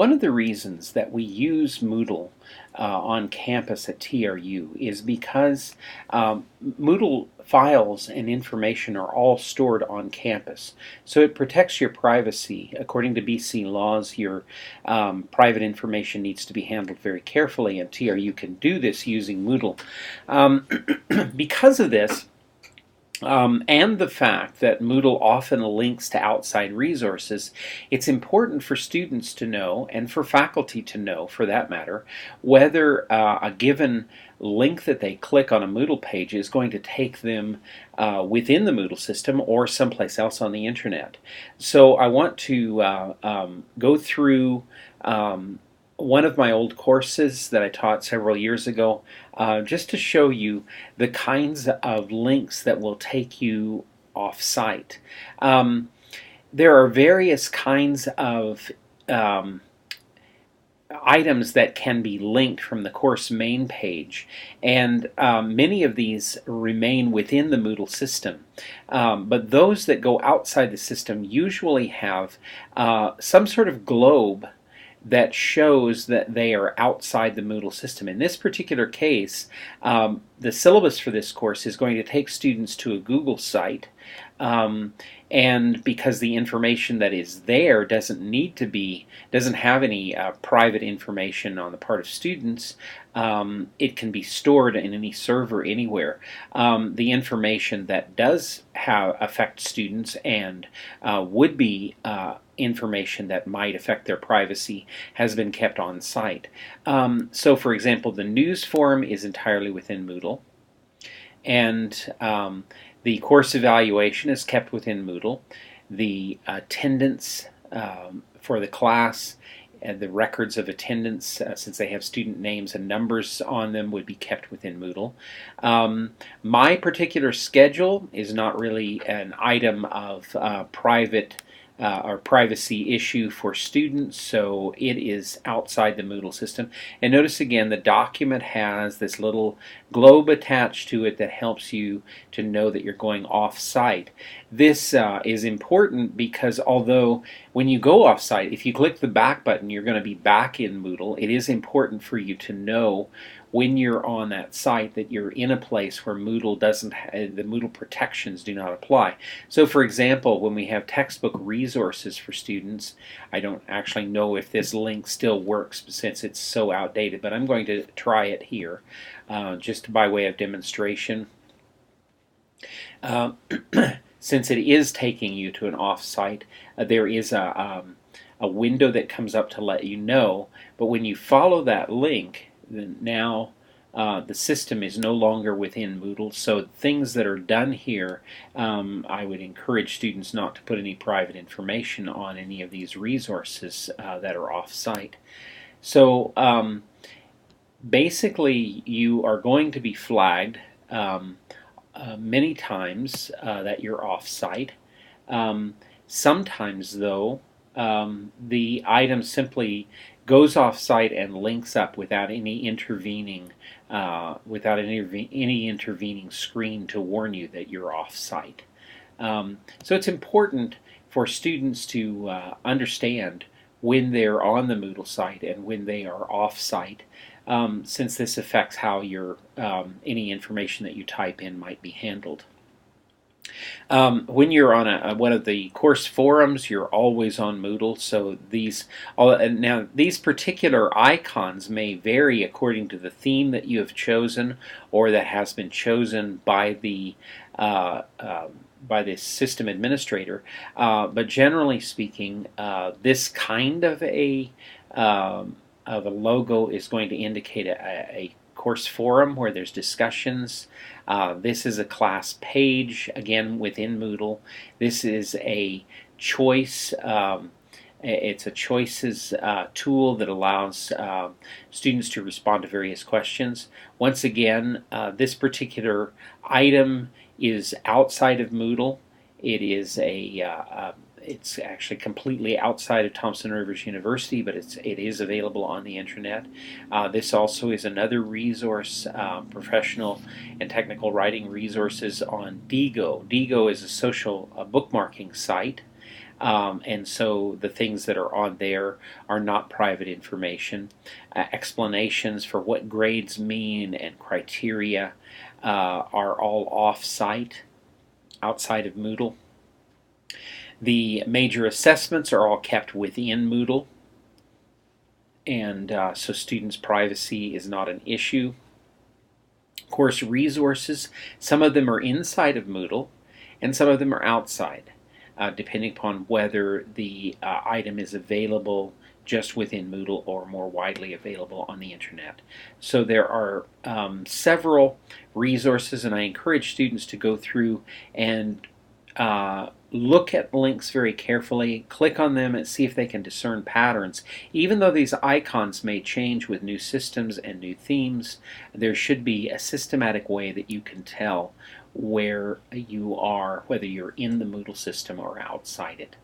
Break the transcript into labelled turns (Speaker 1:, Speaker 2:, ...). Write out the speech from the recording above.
Speaker 1: One of the reasons that we use Moodle on campus at TRU is because Moodle files and information are all stored on campus. So it protects your privacy. According to BC laws, your private information needs to be handled very carefully, and TRU can do this using Moodle. Because of this, and the fact that Moodle often links to outside resources, it's important for students to know, and for faculty to know for that matter, whether a given link that they click on a Moodle page is going to take them within the Moodle system or someplace else on the internet. So I want to go through one of my old courses that I taught several years ago, just to show you the kinds of links that will take you off-site. There are various kinds of items that can be linked from the course main page, and many of these remain within the Moodle system. But those that go outside the system usually have some sort of globe that shows that they are outside the Moodle system. In this particular case, the syllabus for this course is going to take students to a Google site, and because the information that is there doesn't have any private information on the part of students, it can be stored in any server anywhere. The information that does affect students and would be information that might affect their privacy has been kept on site. So for example, the news forum is entirely within Moodle, and the course evaluation is kept within Moodle. The attendance for the class and the records of attendance, since they have student names and numbers on them, would be kept within Moodle. My particular schedule is not really an item of private or privacy issue for students, so it is outside the Moodle system. And notice again, the document has this little globe attached to it that helps you to know that you're going off-site. This is important because although when you go off-site, if you click the back button, you're going to be back in Moodle, it is important for you to know when you're on that site that you're in a place where Moodle doesn't, the Moodle protections do not apply. So for example, when we have textbook resources for students, I don't actually know if this link still works since it's so outdated, but I'm going to try it here just by way of demonstration. Since it is taking you to an off-site, there is a window that comes up to let you know, but when you follow that link, then now the system is no longer within Moodle, so things that are done here, I would encourage students not to put any private information on any of these resources that are off-site. So basically you are going to be flagged many times that you're off-site. Sometimes though the item simply goes off-site and links up without any intervening screen to warn you that you're off-site. So it's important for students to understand when they're on the Moodle site and when they are off-site, since this affects how your any information that you type in might be handled. When you're on one of the course forums, you're always on Moodle, so now these particular icons may vary according to the theme that you have chosen or that has been chosen by the system administrator, but generally speaking, this kind of a logo is going to indicate a course forum where there's discussions. This is a class page, again within Moodle. This is a choice. It's a choices tool that allows students to respond to various questions. Once again, this particular item is outside of Moodle. It is it's actually completely outside of Thompson Rivers University, but it is available on the internet. This also is another resource, professional and technical writing resources on Diigo. Diigo is a social bookmarking site. and so the things that are on there are not private information. Explanations for what grades mean and criteria are all off-site, outside of Moodle. The major assessments are all kept within Moodle, and so students' privacy is not an issue. Course resources, some of them are inside of Moodle and some of them are outside, depending upon whether the item is available just within Moodle or more widely available on the internet. So there are several resources, and I encourage students to go through and look at links very carefully, click on them and see if they can discern patterns. Even though these icons may change with new systems and new themes, there should be a systematic way that you can tell where you are, whether you're in the Moodle system or outside it.